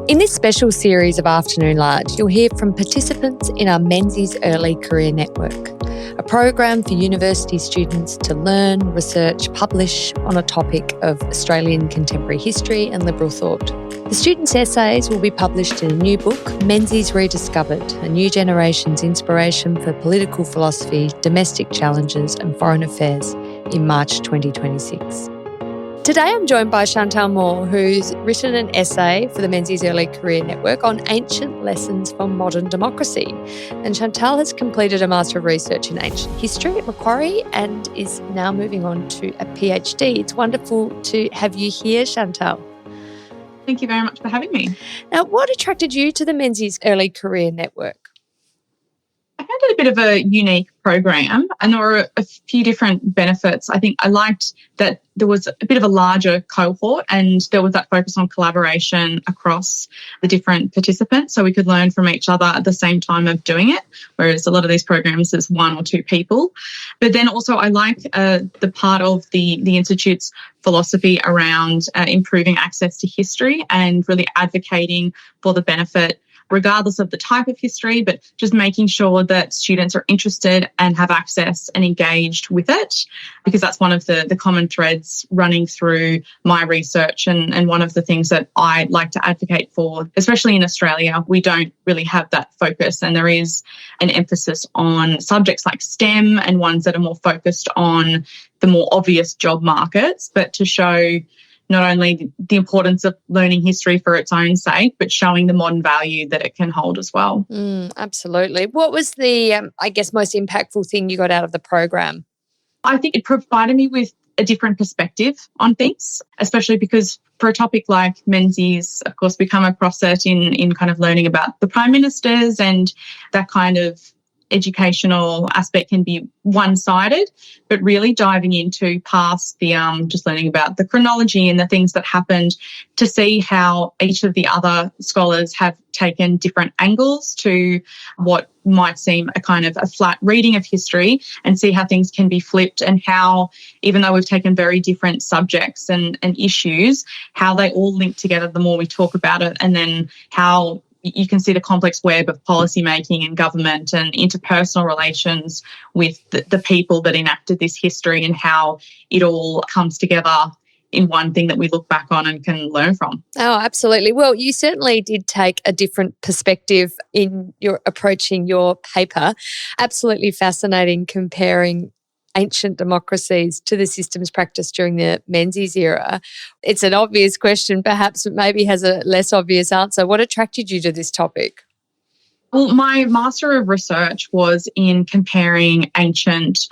In this special series of Afternoon Large, you'll hear from participants in our Menzies Early Career Network, a program for university students to learn, research, publish on a topic of Australian contemporary history and liberal thought. The students' essays will be published in a new book, Menzies Rediscovered, a new generation's inspiration for political philosophy, domestic challenges and foreign affairs, in March 2026. Today I'm joined by Chantal Moore, who's written an essay for the Menzies Early Career Network on ancient lessons from modern democracy. And Chantal has completed a Master of Research in Ancient History at Macquarie and is now moving on to a PhD. It's wonderful to have you here, Chantal. Thank you very much for having me. Now, what attracted you to the Menzies Early Career Network? I found it a bit of a unique program and there were a few different benefits. I think I liked that there was a bit of a larger cohort and there was that focus on collaboration across the different participants so we could learn from each other at the same time of doing it, whereas a lot of these programs there's one or two people. But then also I like the part of the Institute's philosophy around improving access to history and really advocating for the benefit regardless of the type of history, but just making sure that students are interested and have access and engaged with it, because that's one of the common threads running through my research and one of the things that I like to advocate for, especially in Australia. We don't really have that focus and there is an emphasis on subjects like STEM and ones that are more focused on the more obvious job markets, but to show not only the importance of learning history for its own sake, but showing the modern value that it can hold as well. Absolutely. What was the, most impactful thing you got out of the program? I think it provided me with a different perspective on things, especially because for a topic like Menzies, of course, we come across it in kind of learning about the prime ministers, and that kind of educational aspect can be one-sided, but really diving into past the just learning about the chronology and the things that happened to see how each of the other scholars have taken different angles to what might seem a kind of a flat reading of history, and see how things can be flipped and how, even though we've taken very different subjects and issues, how they all link together the more we talk about it, and then how you can see the complex web of policy making and government and interpersonal relations with the people that enacted this history and how it all comes together in one thing that we look back on and can learn from. Oh, absolutely. Well, you certainly did take a different perspective in your approaching your paper. Absolutely fascinating comparing ancient democracies to the systems practiced during the Menzies era. It's an obvious question, perhaps, but maybe has a less obvious answer. What attracted you to this topic? Well, my Master of Research was in comparing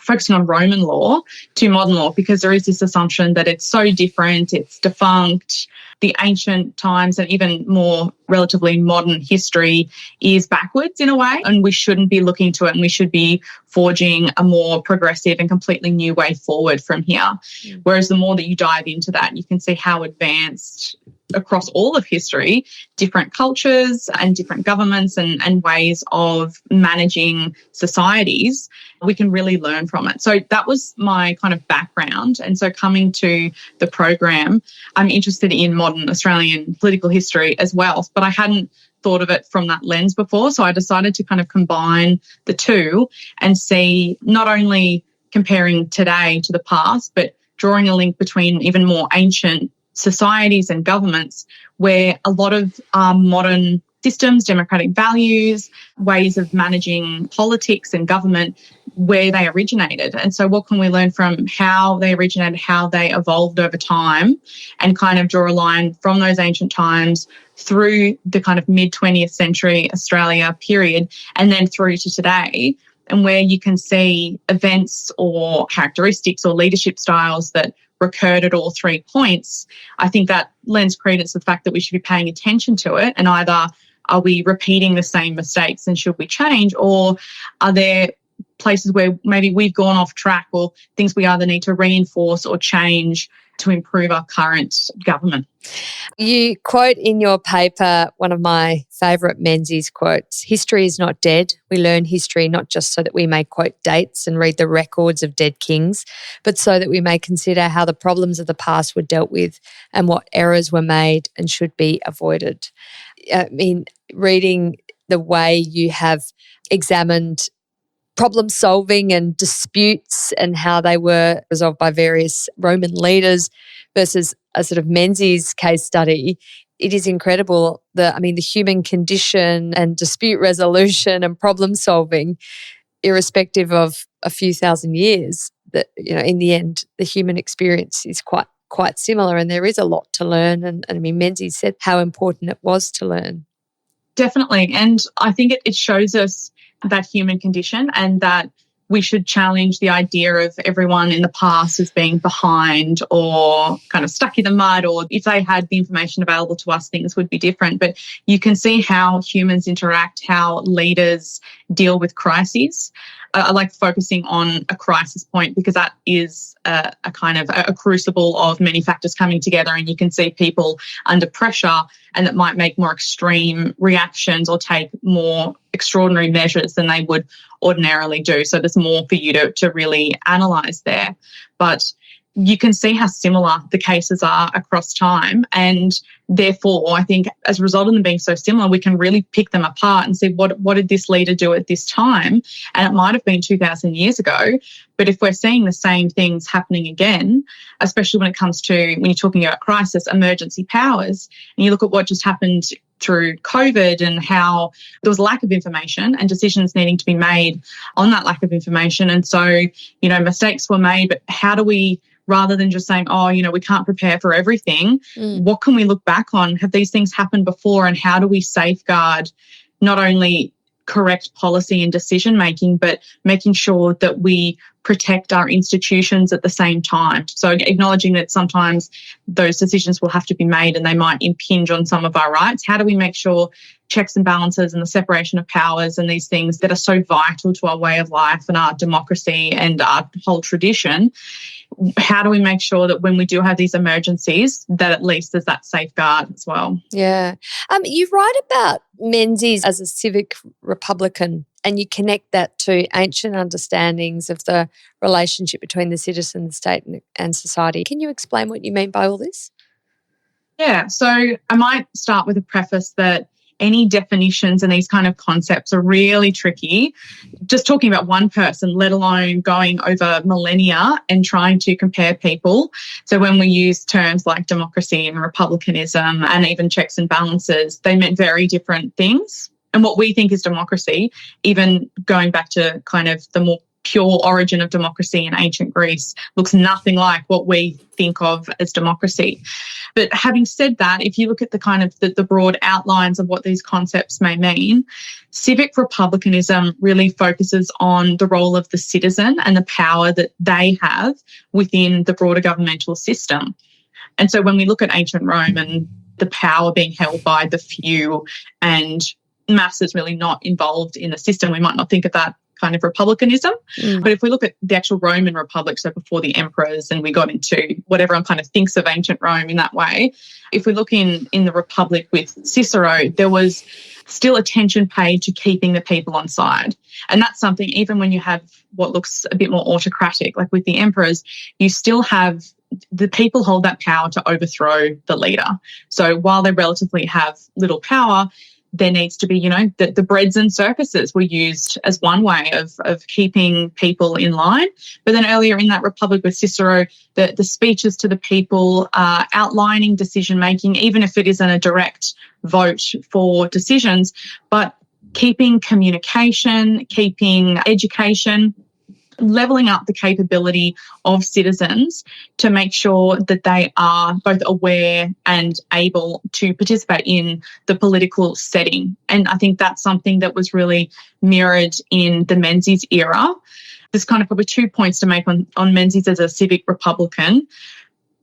focusing on Roman law to modern law, because there is this assumption that it's so different, it's defunct. The ancient times and even more relatively modern history is backwards in a way, and we shouldn't be looking to it, and we should be forging a more progressive and completely new way forward from here. Whereas the more that you dive into that, you can see how advanced across all of history, different cultures and different governments and ways of managing societies, we can really learn from it. So that was my kind of background. And so coming to the program, I'm interested in modern Australian political history as well, but I hadn't thought of it from that lens before. So I decided to kind of combine the two and see not only comparing today to the past, but drawing a link between even more ancient societies and governments where a lot of modern systems, democratic values, ways of managing politics and government, where they originated. And so what can we learn from how they originated, how they evolved over time, and kind of draw a line from those ancient times through the kind of mid-20th century Australia period and then through to today, and where you can see events or characteristics or leadership styles that recurred at all 3 points. I think that lends credence to the fact that we should be paying attention to it, and either are we repeating the same mistakes and should we change, or are there places where maybe we've gone off track or things we either need to reinforce or change to improve our current government. You quote in your paper one of my favourite Menzies quotes: "History is not dead. We learn history not just so that we may quote dates and read the records of dead kings, but so that we may consider how the problems of the past were dealt with and what errors were made and should be avoided." I mean, reading the way you have examined problem solving and disputes and how they were resolved by various Roman leaders versus a sort of Menzies case study, it is incredible. The human condition and dispute resolution and problem solving, irrespective of a few thousand years, that, in the end, the human experience is quite similar, and there is a lot to learn. And Menzies said how important it was to learn. Definitely. And I think it shows us that human condition, and that we should challenge the idea of everyone in the past as being behind or kind of stuck in the mud, or if they had the information available to us, things would be different. But you can see how humans interact, how leaders deal with crises. I like focusing on a crisis point because that is a kind of a crucible of many factors coming together, and you can see people under pressure, and that might make more extreme reactions or take more extraordinary measures than they would ordinarily do. So there's more for you to really analyse there. But you can see how similar the cases are across time, and therefore I think as a result of them being so similar, we can really pick them apart and see what did this leader do at this time, and it might have been 2,000 years ago, but if we're seeing the same things happening again, especially when it comes to, when you're talking about crisis, emergency powers, and you look at what just happened through COVID and how there was a lack of information and decisions needing to be made on that lack of information. And so, mistakes were made, but how do we, rather than just saying, we can't prepare for everything, what can we look back on? Have these things happened before, and how do we safeguard not only correct policy and decision making, but making sure that we protect our institutions at the same time? So acknowledging that sometimes those decisions will have to be made and they might impinge on some of our rights. How do we make sure checks and balances and the separation of powers and these things that are so vital to our way of life and our democracy and our whole tradition, how do we make sure that when we do have these emergencies, that at least there's that safeguard as well? Yeah. You write about Menzies as a civic Republican, and you connect that to ancient understandings of the relationship between the citizen, the state and society. Can you explain what you mean by all this? Yeah. So I might start with a preface that any definitions and these kind of concepts are really tricky. Just talking about one person, let alone going over millennia and trying to compare people. So when we use terms like democracy and republicanism and even checks and balances, they meant very different things. And what we think is democracy, even going back to kind of the more pure origin of democracy in ancient Greece, looks nothing like what we think of as democracy. But having said that, if you look at the kind of the broad outlines of what these concepts may mean, civic republicanism really focuses on the role of the citizen and the power that they have within the broader governmental system. And so when we look at ancient Rome and the power being held by the few and masses really not involved in the system, we might not think of that kind of republicanism. But if we look at the actual Roman Republic, so before the emperors, and we got into what everyone kind of thinks of ancient Rome in that way, if we look in the Republic with Cicero, there was still attention paid to keeping the people on side. And that's something, even when you have what looks a bit more autocratic, like with the emperors, you still have the people hold that power to overthrow the leader. So while they relatively have little power, there needs to be, the breads and circuses were used as one way of keeping people in line. But then earlier in that Republic with Cicero, the speeches to the people outlining decision-making, even if it isn't a direct vote for decisions, but keeping communication, keeping education, levelling up the capability of citizens to make sure that they are both aware and able to participate in the political setting. And I think that's something that was really mirrored in the Menzies era. There's kind of probably 2 points to make on Menzies as a civic Republican.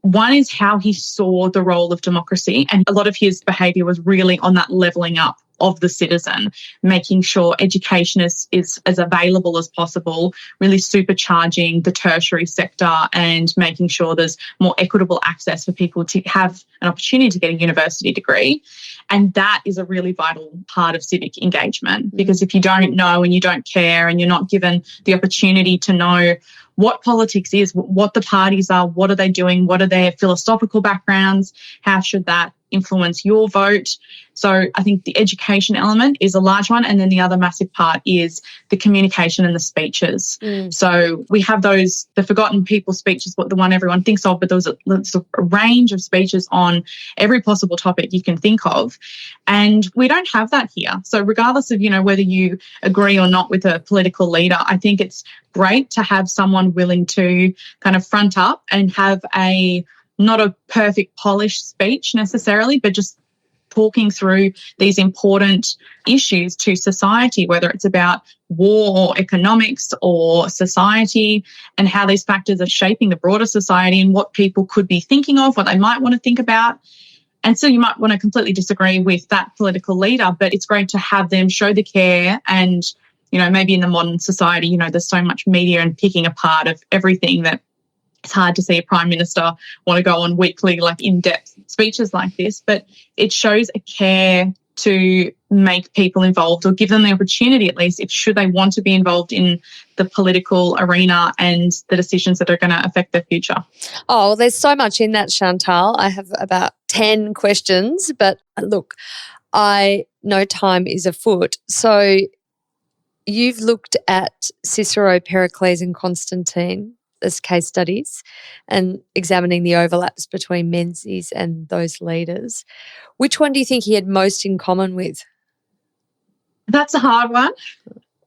One is how he saw the role of democracy, and a lot of his behaviour was really on that levelling up of the citizen, making sure education is as available as possible, really supercharging the tertiary sector and making sure there's more equitable access for people to have an opportunity to get a university degree. And that is a really vital part of civic engagement, because if you don't know and you don't care and you're not given the opportunity to know what politics is, what the parties are, what are they doing, what are their philosophical backgrounds, how should that influence your vote. So I think the education element is a large one. And then the other massive part is the communication and the speeches. So we have the forgotten people speeches, the one everyone thinks of, but there's a range of speeches on every possible topic you can think of. And we don't have that here. So regardless of, whether you agree or not with a political leader, I think it's great to have someone willing to kind of front up and have not a perfect polished speech necessarily, but just talking through these important issues to society, whether it's about war or economics or society, and how these factors are shaping the broader society and what people could be thinking of, what they might want to think about. And so you might want to completely disagree with that political leader, but it's great to have them show the care. And, maybe in the modern society, there's so much media and picking apart of everything that it's hard to see a prime minister want to go on weekly, in-depth speeches like this, but it shows a care to make people involved, or give them the opportunity, at least, should they want to be involved in the political arena and the decisions that are going to affect their future. Oh, well, there's so much in that, Chantal. I have about 10 questions, but look, I know time is afoot. So you've looked at Cicero, Pericles and Constantine as case studies and examining the overlaps between Menzies and those leaders. Which one do you think he had most in common with? That's a hard one,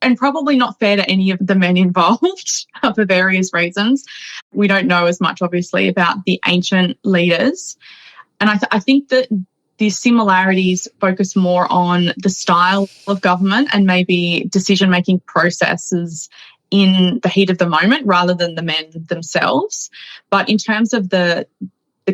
and probably not fair to any of the men involved for various reasons. We don't know as much, obviously, about the ancient leaders. And I think that the similarities focus more on the style of government and maybe decision-making processes in the heat of the moment rather than the men themselves. But in terms of the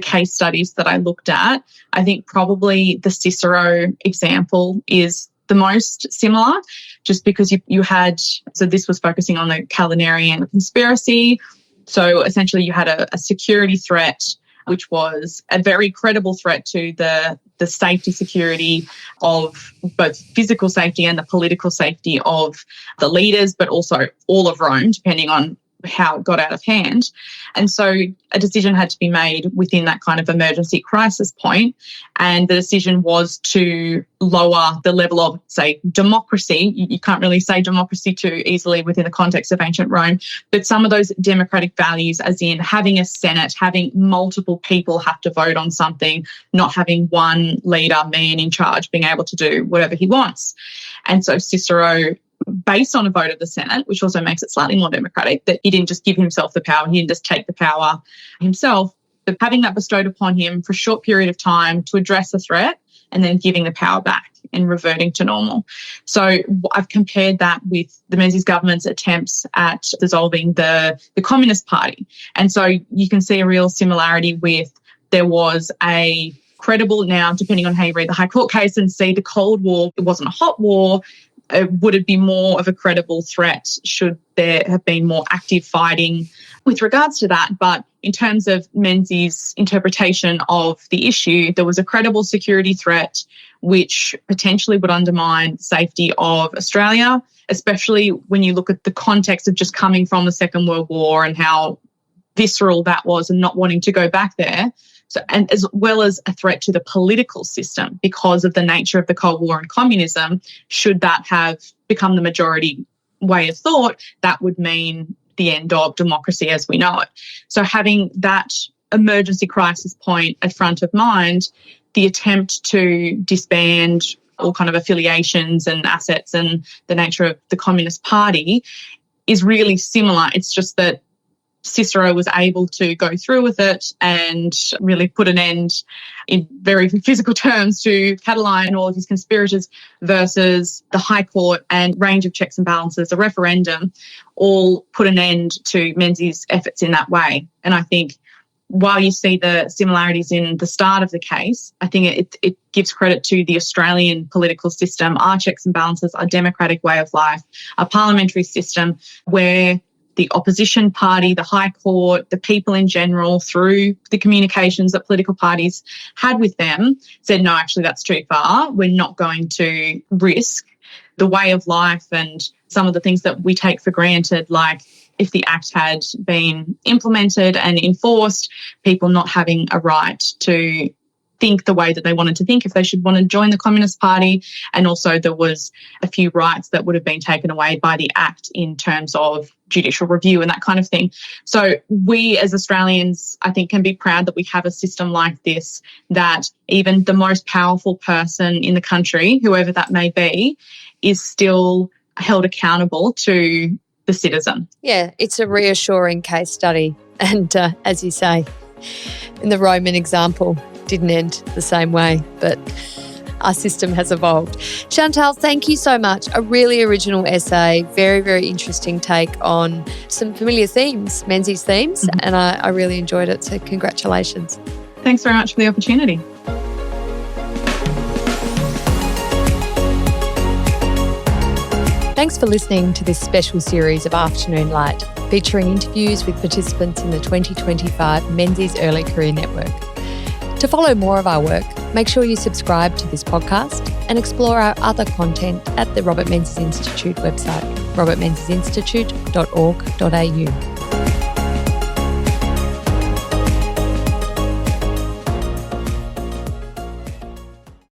case studies that I looked at, I think probably the Cicero example is the most similar, just because you had, so this was focusing on the Calenarian conspiracy. So essentially you had a security threat, which was a very credible threat to the safety, security of both physical safety and the political safety of the leaders, but also all of Rome, depending on how it got out of hand. And so a decision had to be made within that kind of emergency crisis point. And the decision was to lower the level of, say, democracy. You can't really say democracy too easily within the context of ancient Rome, but some of those democratic values, as in having a Senate, having multiple people have to vote on something, not having one leader, man in charge, being able to do whatever he wants. And so Cicero, based on a vote of the Senate, which also makes it slightly more democratic, that he didn't just give himself the power, he didn't just take the power himself, but having that bestowed upon him for a short period of time to address the threat and then giving the power back and reverting to normal. So I've compared that with the Menzies government's attempts at dissolving the Communist Party. And so you can see a real similarity with, there was a credible, now depending on how you read the High Court case and see the Cold War, it wasn't a hot war. Would it be more of a credible threat should there have been more active fighting with regards to that? But in terms of Menzies' interpretation of the issue, there was a credible security threat which potentially would undermine the safety of Australia, especially when you look at the context of just coming from the Second World War and how visceral that was and not wanting to go back there. So, and as well as a threat to the political system because of the nature of the Cold War and communism, should that have become the majority way of thought, that would mean the end of democracy as we know it. So having that emergency crisis point at front of mind, the attempt to disband all kind of affiliations and assets and the nature of the Communist Party is really similar. It's just that Cicero was able to go through with it and really put an end in very physical terms to Catiline and all of his conspirators, versus the High Court and range of checks and balances, a referendum, all put an end to Menzies' efforts in that way. And I think while you see the similarities in the start of the case, I think it gives credit to the Australian political system, our checks and balances, our democratic way of life, our parliamentary system, where the opposition party, the High Court, the people in general, through the communications that political parties had with them, said, no, actually, that's too far. We're not going to risk the way of life and some of the things that we take for granted, like if the Act had been implemented and enforced, people not having a right to think the way that they wanted to think, if they should want to join the Communist Party. And also there was a few rights that would have been taken away by the Act in terms of judicial review and that kind of thing. So we as Australians, I think, can be proud that we have a system like this, that even the most powerful person in the country, whoever that may be, is still held accountable to the citizen. Yeah, it's a reassuring case study. And as you say, in the Roman example, didn't end the same way, but our system has evolved. Chantal, thank you so much. A really original essay, very, very interesting take on some familiar themes, Menzies themes, and I really enjoyed it. So congratulations. Thanks very much for the opportunity. Thanks for listening to this special series of Afternoon Light, featuring interviews with participants in the 2025 Menzies Early Career Network. To follow more of our work, make sure you subscribe to this podcast and explore our other content at the Robert Menzies Institute website, robertmenziesinstitute.org.au.